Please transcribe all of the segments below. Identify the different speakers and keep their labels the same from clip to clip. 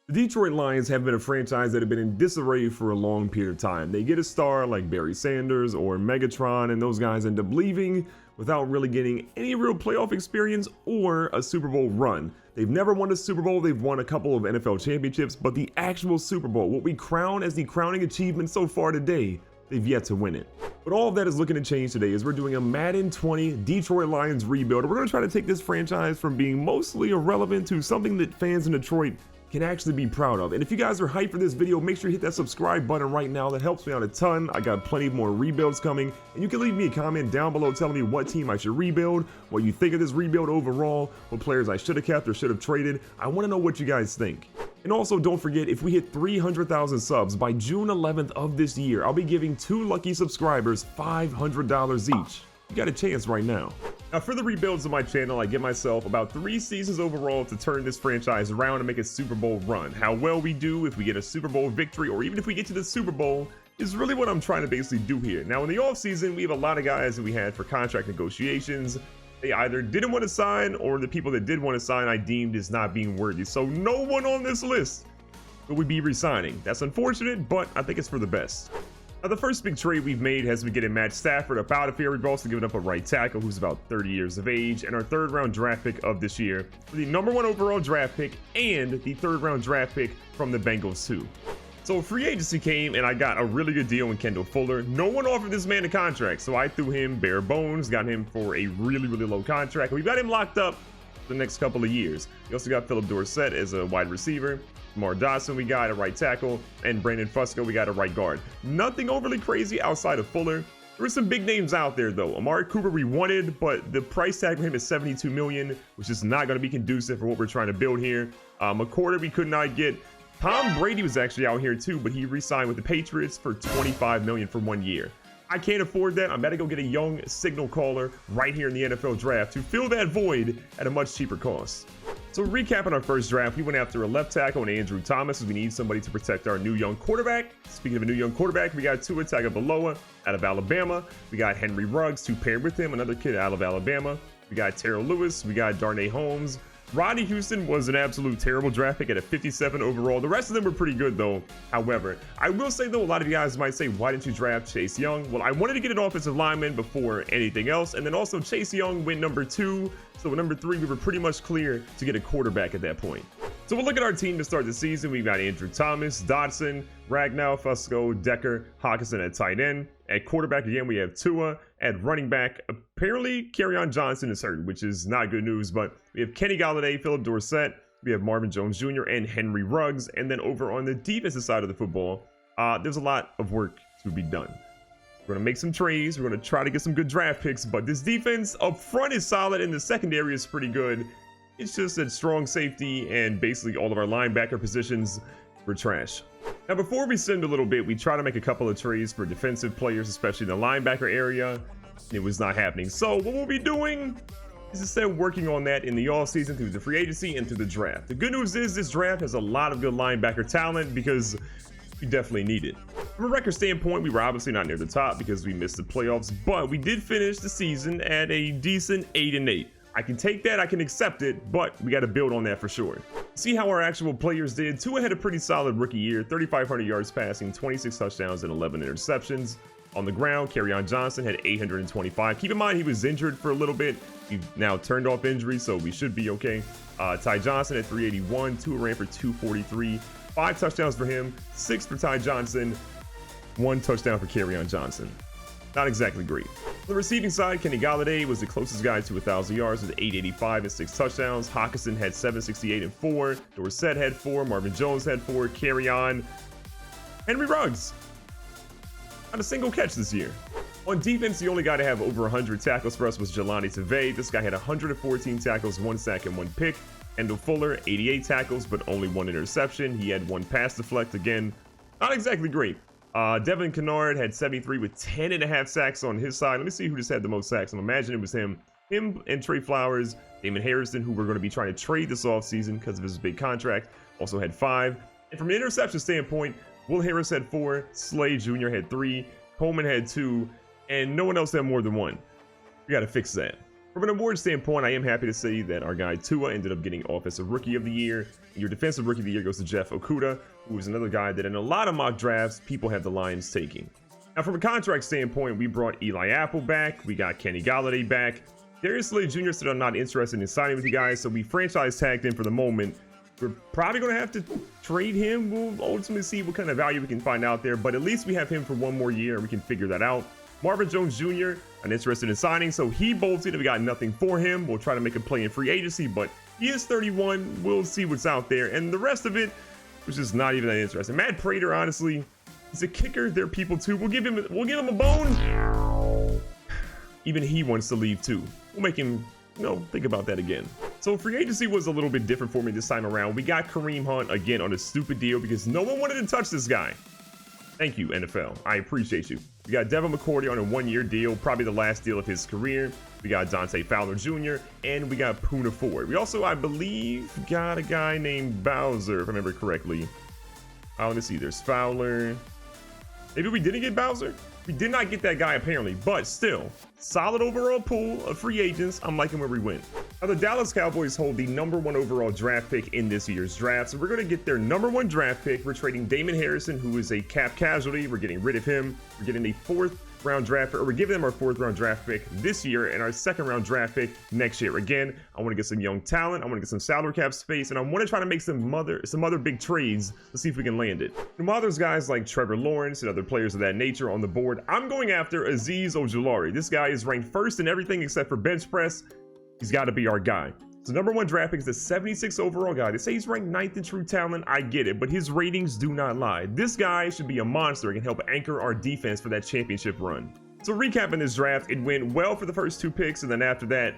Speaker 1: The Detroit Lions have been a franchise that have been in disarray for a long period of time. They get a star like Barry Sanders or Megatron, and those guys end up leaving without really getting any real playoff experience or a Super Bowl run. They've never won a Super Bowl. They've won a couple of NFL championships, but the actual Super Bowl, what we crown as the crowning achievement so far today, they've yet to win it. But all of that is looking to change today as we're doing a Madden 20 Detroit Lions rebuild. We're going to try to take this franchise from being mostly irrelevant to something that fans in Detroit can actually be proud of. And if you guys are hyped for this video, make sure you hit that subscribe button right now. That helps me out a ton. I got plenty more rebuilds coming, and you can leave me a comment down below telling me what team I should rebuild, what you think of this rebuild overall, what players I should have kept or should have traded. I want to know what you guys think. And also, don't forget, if we hit 300,000 subs by June 11th of this year, I'll be giving 2 lucky subscribers $500 each. You got a chance right now. Now, for the rebuilds of my channel, I give myself about 3 seasons overall to turn this franchise around and make a Super Bowl run. How well we do, if we get a Super Bowl victory, or even if we get to the Super Bowl, is really what I'm trying to basically do here. Now, in the offseason, we have a lot of guys that we had for contract negotiations. They either didn't want to sign, or the people that did want to sign I deemed as not being worthy. So no one on this list will we be re-signing. That's unfortunate, but I think it's for the best. Now, the first big trade we've made has been getting Matthew Stafford up out of here. We've also given up a right tackle who's about 30 years of age, and our 3rd round draft pick of this year, the #1 overall draft pick and the 3rd round draft pick from the Bengals too. So free agency came, and I got a really good deal in Kendall Fuller. No one offered this man a contract, so I threw him bare bones, got him for a really low contract. We've got him locked up for the next couple of years. We also got Philip Dorsett as a wide receiver. Mar Dawson, we got a right tackle, and Brandon Fusco, we got a right guard. Nothing overly crazy outside of Fuller. There were some big names out there though. Amari Cooper we wanted, but the price tag for him is $72 million, which is not going to be conducive for what we're trying to build here. McCourty we could not get. Tom Brady was actually out here too, but he re-signed with the Patriots for $25 million for 1 year. I can't afford that. I'm about to go get a young signal caller right here in the NFL draft to fill that void at a much cheaper cost. So recapping our first draft, we went after a left tackle and Andrew Thomas, as we need somebody to protect our new young quarterback. Speaking of a new young quarterback, we got Tua Tagovailoa out of Alabama. We got Henry Ruggs to pair with him, another kid out of Alabama. We got Terrell Lewis. We got Darnay Holmes. Rodney Houston was an absolute terrible draft pick at a 57 overall. The rest of them were pretty good though. However, I will say though, a lot of you guys might say, why didn't you draft Chase Young? Well, I wanted to get an offensive lineman before anything else. And then also Chase Young went #2. So at #3, we were pretty much clear to get a quarterback at that point. So we'll look at our team to start the season. We've got Andrew Thomas, Dodson, Ragnow, Fusco, Decker, Hawkinson at tight end. At quarterback, again, we have Tua. At running back, apparently Kerryon Johnson is hurt, which is not good news, but we have Kenny Golladay, Philip Dorsett, we have Marvin Jones Jr., and Henry Ruggs. And then over on the defensive side of the football, there's a lot of work to be done. We're going to make some trades. We're going to try to get some good draft picks, but this defense up front is solid, and the secondary is pretty good. It's just that strong safety and basically all of our linebacker positions were trash. Now, before we send a little bit, we try to make a couple of trades for defensive players, especially in the linebacker area. It was not happening. So what we'll be doing is instead working on that in the offseason through the free agency and through the draft. The good news is this draft has a lot of good linebacker talent because we definitely need it. From a record standpoint, we were obviously not near the top because we missed the playoffs, but we did finish the season at a decent 8-8. I can take that, I can accept it, but we got to build on that for sure. See how our actual players did. Tua had a pretty solid rookie year, 3,500 yards passing, 26 touchdowns, and 11 interceptions. On the ground, Kerryon Johnson had 825. Keep in mind, he was injured for a little bit. He now turned off injury, so we should be okay. Ty Johnson at 381, Tua ran for 243, 5 touchdowns for him, 6 for Ty Johnson, 1 touchdown for Kerryon Johnson. Not exactly great. On the receiving side, Kenny Golladay was the closest guy to 1,000 yards with 885 and 6 touchdowns. Hawkinson had 768 and 4. Dorsett had 4. Marvin Jones had 4. Kerryon. Henry Ruggs. Not a single catch this year. On defense, the only guy to have over 100 tackles for us was Jelani Tavai. This guy had 114 tackles, 1 sack, and 1 pick. Kendall Fuller, 88 tackles, but only 1 interception. He had 1 pass deflect. Again, not exactly great. Devin Kennard had 73 with 10.5 sacks on his side. Let me see who just had the most sacks. I'm imagining it was him and Trey Flowers. Damon Harrison, who we're going to be trying to trade this offseason because of his big contract, also had 5. And from an interception standpoint, Will Harris had 4, Slade Jr. had 3, Coleman had 2, and no one else had more than 1. We got to fix that. From an award standpoint, I am happy to say that our guy Tua ended up getting Offensive Rookie of the Year. Your Defensive Rookie of the Year goes to Jeff Okudah, who is another guy that in a lot of mock drafts, people have the Lions taking. Now, from a contract standpoint, we brought Eli Apple back. We got Kenny Golladay back. Darius Slay Jr. said I'm not interested in signing with you guys, so we franchise tagged him for the moment. We're probably going to have to trade him. We'll ultimately see what kind of value we can find out there, but at least we have him for one more year. We can figure that out. Marvin Jones Jr., I'm interested in signing, so he bolted. We got nothing for him. We'll try to make a play in free agency, but he is 31. We'll see what's out there. And the rest of it was just not even that interesting. Matt Prater, honestly, he's a kicker. They're people too. We'll give him a bone. Even he wants to leave too. We'll make him, think about that again. So free agency was a little bit different for me this time around. We got Kareem Hunt again on a stupid deal because no one wanted to touch this guy. Thank you, NFL. I appreciate you. We got Devin McCourty on a one-year deal, probably the last deal of his career. We got Dante Fowler Jr., and we got Poona Ford. We also, I believe, got a guy named Bowser, if I remember correctly. Let me see. There's Fowler. Maybe we didn't get Bowser? We did not get that guy, apparently, but still, solid overall pool of free agents. I'm liking where we went. Now, the Dallas Cowboys hold the #1 overall draft pick in this year's draft, so we're going to get their #1 draft pick. We're trading Damon Harrison, who is a cap casualty. We're getting rid of him. We're getting a 4th round draft pick, or we're giving them our 4th round draft pick this year and our 2nd round draft pick next year. Again, I want to get some young talent. I want to get some salary cap space, and I want to try to make some other big trades. Let's see if we can land it. And while there's guys like Trevor Lawrence and other players of that nature on the board, I'm going after Azeez Ojulari. This guy is ranked 1st in everything except for bench press. He's got to be our guy. So #1 draft pick is the 76 overall guy. They say he's ranked 9th in true talent. I get it, but his ratings do not lie. This guy should be a monster and can help anchor our defense for that championship run. So recapping this draft, it went well for the first 2 picks, and then after that,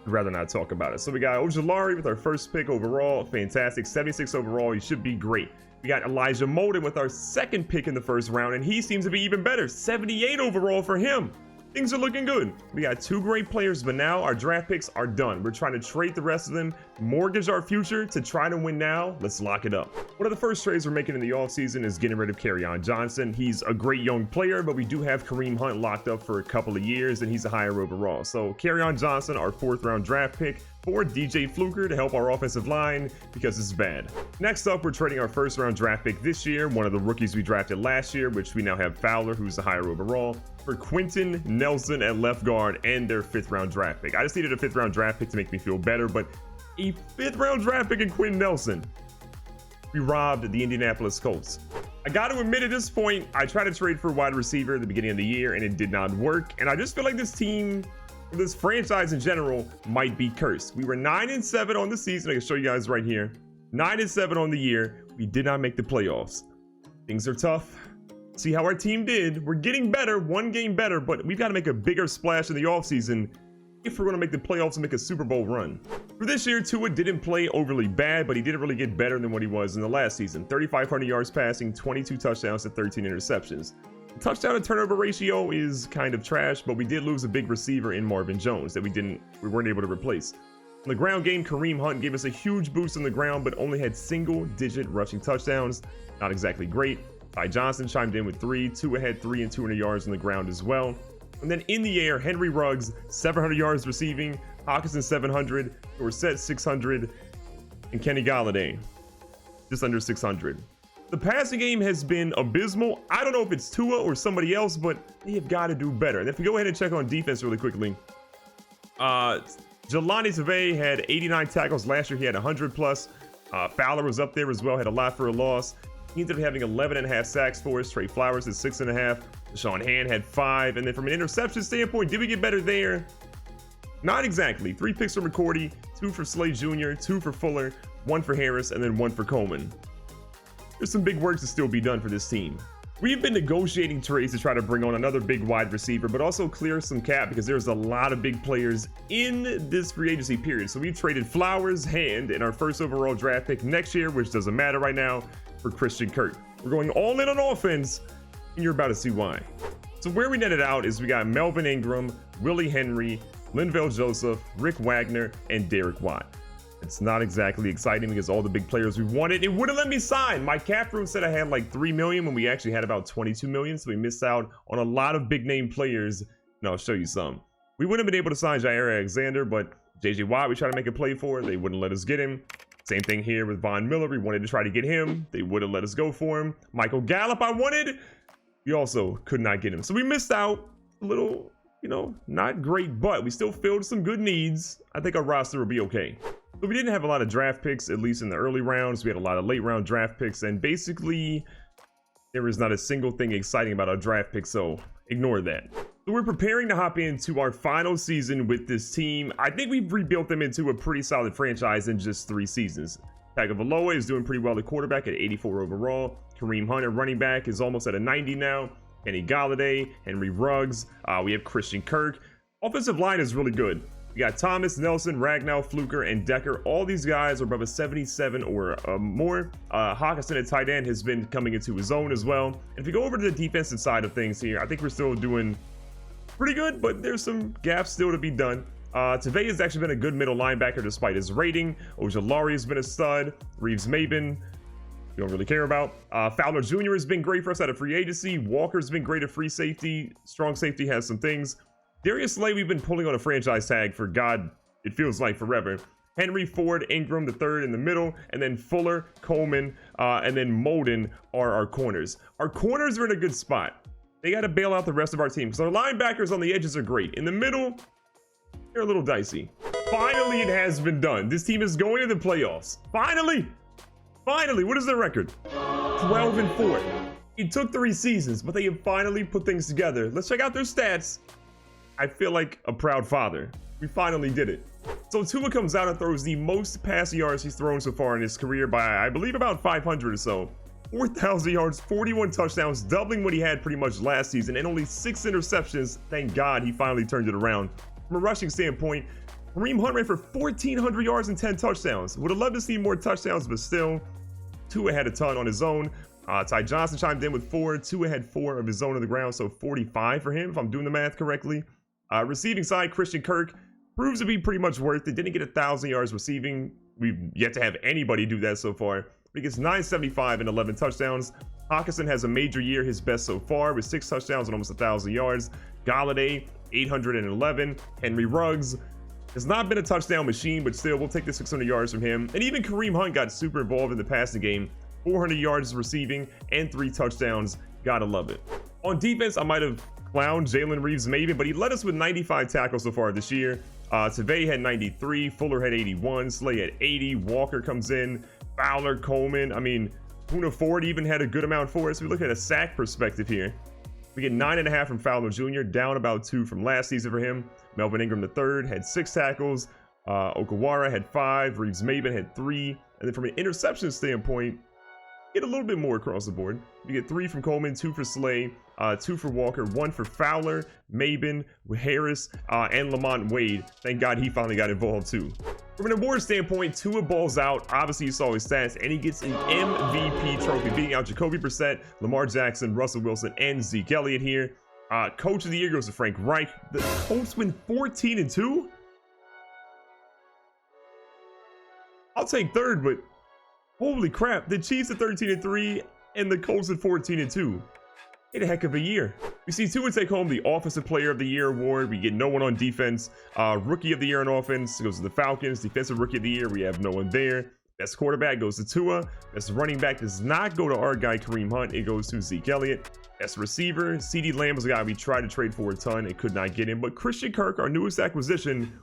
Speaker 1: I'd rather not talk about it. So we got Ojulari with our 1st pick overall. Fantastic. 76 overall. He should be great. We got Elijah Molden with our 2nd pick in the 1st round, and he seems to be even better. 78 overall for him. Things are looking good. We got 2 great players, but now our draft picks are done. We're trying to trade the rest of them, mortgage our future to try to win now. Let's lock it up. One of the first trades we're making in the offseason is getting rid of Kerryon Johnson. He's a great young player, but we do have Kareem Hunt locked up for a couple of years, and he's a higher overall. So Kerryon Johnson, our 4th round draft pick, for DJ Fluker to help our offensive line because it's bad. Next up, we're trading our 1st round draft pick this year, one of the rookies we drafted last year, which we now have Fowler, who's the higher overall, for Quentin Nelson at left guard and their 5th round draft pick. I just needed a 5th round draft pick to make me feel better, but a 5th round draft pick in Quentin Nelson. We robbed the Indianapolis Colts. I got to admit at this point, I tried to trade for a wide receiver at the beginning of the year and it did not work. And I just feel like this team, this franchise in general, might be cursed. We were 9-7 on the season. I can show you guys right here. 9-7 on the year. We did not make the playoffs. Things are tough. See how our team did. We're getting better, 1 game better, but we've got to make a bigger splash in the offseason if we're going to make the playoffs and make a Super Bowl run. For this year, Tua didn't play overly bad, but he didn't really get better than what he was in the last season. 3,500 yards passing, 22 touchdowns to 13 interceptions. The touchdown to turnover ratio is kind of trash, but we did lose a big receiver in Marvin Jones that we weren't able to replace. In the ground game, Kareem Hunt gave us a huge boost on the ground, but only had single-digit rushing touchdowns. Not exactly great. Ty Johnson chimed in with 3. Tua had 3 and 200 yards on the ground as well. And then in the air, Henry Ruggs, 700 yards receiving, Hawkinson 700, Dorsett 600, and Kenny Golladay just under 600. The passing game has been abysmal. I don't know if it's Tua or somebody else, but they have got to do better. And if we go ahead and check on defense really quickly, Jelani Tavai had 89 tackles last year. He had 100 plus. Fowler was up there as well, had a lot for a loss. He ended up having 11.5 sacks for us. Trey Flowers had 6.5. Sean Hand had 5. And then from an interception standpoint, did we get better there? Not exactly. 3 picks for McCourty, 2 for Slay Jr., 2 for Fuller, 1 for Harris, and then 1 for Coleman. There's some big work to still be done for this team. We've been negotiating trades to try to bring on another big wide receiver, but also clear some cap because there's a lot of big players in this free agency period. So we've traded Flowers, Hand, and our 1st overall draft pick next year, which doesn't matter right now, for Christian Kirk. We're going all in on offense, and you're about to see why. So where we netted out is we got Melvin Ingram, Willie Henry, Linval Joseph, Rick Wagner, and Derek Watt. It's not exactly exciting because all the big players we wanted, it wouldn't let me sign. My cap room said I had like 3 million when we actually had about 22 million. So we missed out on a lot of big name players. And I'll show you some. We wouldn't have been able to sign Jair Alexander, but JJ Watt we tried to make a play for. They wouldn't let us get him. Same thing here with Von Miller. We wanted to try to get him. They wouldn't let us go for him. Michael Gallup I wanted. We also could not get him. So we missed out a little, you know, not great, but we still filled some good needs. I think our roster will be okay. But we didn't have a lot of draft picks, at least in the early rounds. We had a lot of late round draft picks, and basically there is not a single thing exciting about our draft pick, so ignore that. So we're preparing to hop into our final season with this team. I think we've rebuilt them into a pretty solid franchise in just 3 seasons. Tagovailoa is doing pretty well at quarterback at 84 overall. Kareem Hunt at running back is almost at a 90 now. Kenny Galladay, Henry Ruggs. We have Christian Kirk. Offensive line is really good. We got Thomas, Nelson, Ragnow, Fluker, and Decker. All these guys are above a 77 or more. Hawkinson at tight end has been coming into his own as well. And if you go over to the defensive side of things here, I think we're still doing pretty good, but there's some gaps still to be done. Tavai has actually been a good middle linebacker despite his rating. Ojulari has been a stud. Reeves-Maybin, you don't really care about. Fowler Jr. has been great for us out of free agency. Walker's been great at free safety. Strong safety has some things. Darius Slay, we've been pulling on a franchise tag for God, it feels like forever. Henry, Ford, Ingram, the third in the middle, and then Fuller, Coleman, and then Molden are our corners. Our corners are in a good spot. They got to bail out the rest of our team because our linebackers on the edges are great. In the middle, they're a little dicey. Finally, it has been done. This team is going to the playoffs. Finally! Finally! What is their record? 12-4. It took 3 seasons, but they have finally put things together. Let's check out their stats. I feel like a proud father. We finally did it. So Tua comes out and throws the most passing yards he's thrown so far in his career by, I believe, about 500 or so. 4,000 yards, 41 touchdowns, doubling what he had pretty much last season, and only 6 interceptions. Thank God he finally turned it around. From a rushing standpoint, Kareem Hunt ran for 1,400 yards and 10 touchdowns. Would have loved to see more touchdowns, but still, Tua had a ton on his own. Ty Johnson chimed in with 4. Tua had 4 of his own on the ground, so 45 for him, if I'm doing the math correctly. Receiving side, Christian Kirk proves to be pretty much worth it. Didn't get 1,000 yards receiving. We've yet to have anybody do that so far. But he gets 975 and 11 touchdowns. Hawkinson has a major year, his best so far, with 6 touchdowns and almost 1,000 yards. Galladay, 811. Henry Ruggs has not been a touchdown machine, but still, we'll take the 600 yards from him. And even Kareem Hunt got super involved in the passing game. 400 yards receiving and 3 touchdowns. Gotta love it. On defense, I might have clowned Jalen Reeves-Maybin, but he led us with 95 tackles so far this year. Tavai had 93, Fuller had 81, Slay had 80, Walker comes in, Fowler, Coleman. I mean, Poona Ford even had a good amount for us. We look at a sack perspective here. We get 9.5 from Fowler Jr., down about 2 from last season for him. Melvin Ingram III had 6 tackles. Okawara had 5, Reeves-Maybin had 3. And then from an interception standpoint, get a little bit more across the board. You get 3 from Coleman, 2 for Slay, 2 for Walker, 1 for Fowler, Maybin, Harris, and Lamont Wade. Thank God he finally got involved too. From an award standpoint, Tua balls out. Obviously, you saw his stats, and he gets an MVP trophy, beating out Jacoby Brissett, Lamar Jackson, Russell Wilson, and Zeke Elliott here. Coach of the year goes to Frank Reich. The Colts win 14-2. I'll take third, but holy crap, the Chiefs at 13-3 and the Colts at 14-2. What a heck of a year. We see Tua take home the Offensive Player of the Year award. We get no one on defense. Rookie of the Year on offense goes to the Falcons. Defensive Rookie of the Year, we have no one there. Best quarterback goes to Tua. Best running back does not go to our guy Kareem Hunt. It goes to Zeke Elliott. Best receiver, CeeDee Lamb was a guy we tried to trade for a ton and could not get him. But Christian Kirk, our newest acquisition,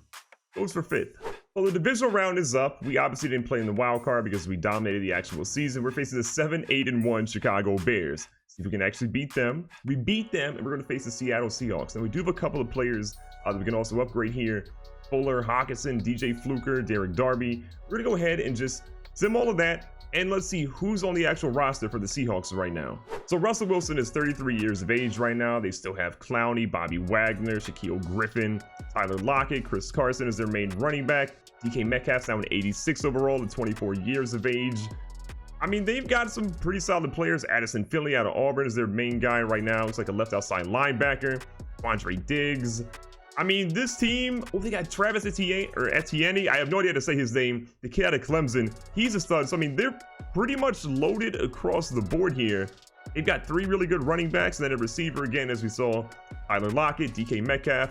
Speaker 1: goes for 5th. Well, the divisional round is up. We obviously didn't play in the wild card because we dominated the actual season. We're facing the 7-8-1 Chicago Bears. See if we can actually beat them. We beat them, and we're going to face the Seattle Seahawks. And we do have a couple of players that we can also upgrade here. Fuller, Hawkinson, DJ Fluker, Derek Darby. We're going to go ahead and just sim all of that. And let's see who's on the actual roster for the Seahawks right now. So Russell Wilson is 33 years of age right now. They still have Clowney, Bobby Wagner, Shaquille Griffin, Tyler Lockett, Chris Carson is their main running back. DK Metcalf's now an 86 overall at 24 years of age. I mean, they've got some pretty solid players. Addison Finley out of Auburn is their main guy right now. Looks like a left outside linebacker. Andre Diggs. I mean, this team, they got Travis Etienne. I have no idea how to say his name. The kid out of Clemson. He's a stud. So, I mean, they're pretty much loaded across the board here. They've got 3 really good running backs and then a receiver again, as we saw. Tyler Lockett, DK Metcalf,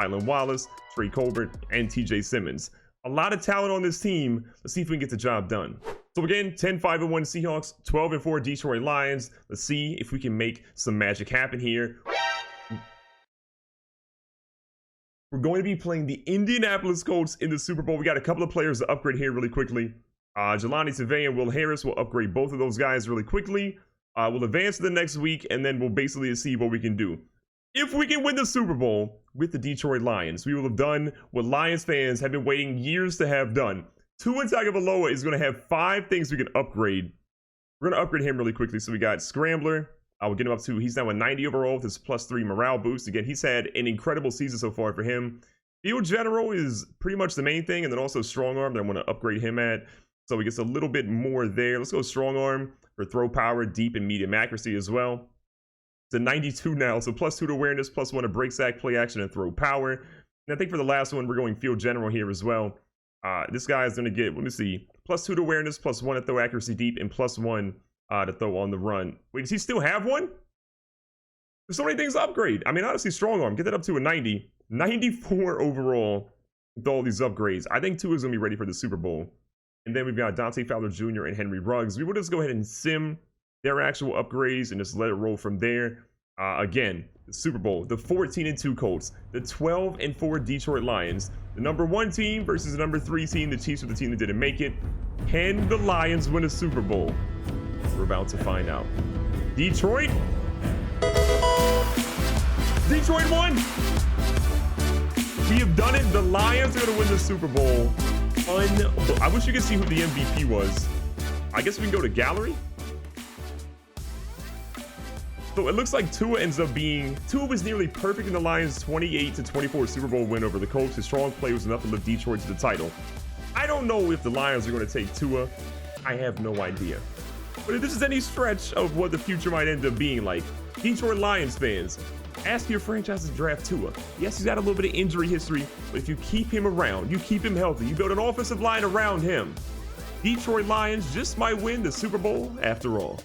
Speaker 1: Tylan Wallace, Trey Colbert, and TJ Simmons. A lot of talent on this team. Let's see if we can get the job done. So again, 10-5-1 Seahawks, 12-4 Detroit Lions. Let's see if we can make some magic happen here. We're going to be playing the Indianapolis Colts in the Super Bowl. We got a couple of players to upgrade here really quickly. Jelani Tavai and Will Harris will upgrade both of those guys really quickly. We'll advance to the next week, and then we'll basically see what we can do. If we can win the Super Bowl with the Detroit Lions, we will have done what Lions fans have been waiting years to have done. Tua Tagovailoa is going to have 5 things we can upgrade. We're going to upgrade him really quickly. So we got Scrambler. We'll get him up to, he's now a 90 overall with his +3 morale boost. Again, he's had an incredible season so far for him. Field General is pretty much the main thing, and then also Strong Arm that I want to upgrade him at. So he gets a little bit more there. Let's go Strong Arm for throw power, deep, and medium accuracy as well. It's a 92 now, so +2 to awareness, +1 to break sack, play action, and throw power. And I think for the last one, we're going Field General here as well. This guy is going to get, let me see, +2 to awareness, +1 to throw accuracy deep, and +1 to throw on the run. Wait, does he still have one? There's so many things to upgrade. I mean, honestly, Strong Arm, get that up to a 90. 94 overall with all these upgrades. I think Tua is going to be ready for the Super Bowl. And then we've got Dante Fowler Jr. and Henry Ruggs. We will just go ahead and sim their actual upgrades and just let it roll from there. Again, the Super Bowl, the 14-2 Colts, the 12-4 Detroit Lions, the #1 team versus the #3 team. The Chiefs are the team that didn't make it. Can the Lions win a Super Bowl? We're about to find out. Detroit won. We have done it. The Lions are going to win the Super Bowl. I wish you could see who the MVP was. I guess we can go to gallery. So it looks like Tua was nearly perfect in the Lions' 28-24 Super Bowl win over the Colts. His strong play was enough to lift Detroit to the title. I don't know if the Lions are going to take Tua. I have no idea. But if this is any stretch of what the future might end up being like, Detroit Lions fans, ask your franchise to draft Tua. Yes, he's got a little bit of injury history, but if you keep him around, you keep him healthy, you build an offensive line around him, Detroit Lions just might win the Super Bowl after all.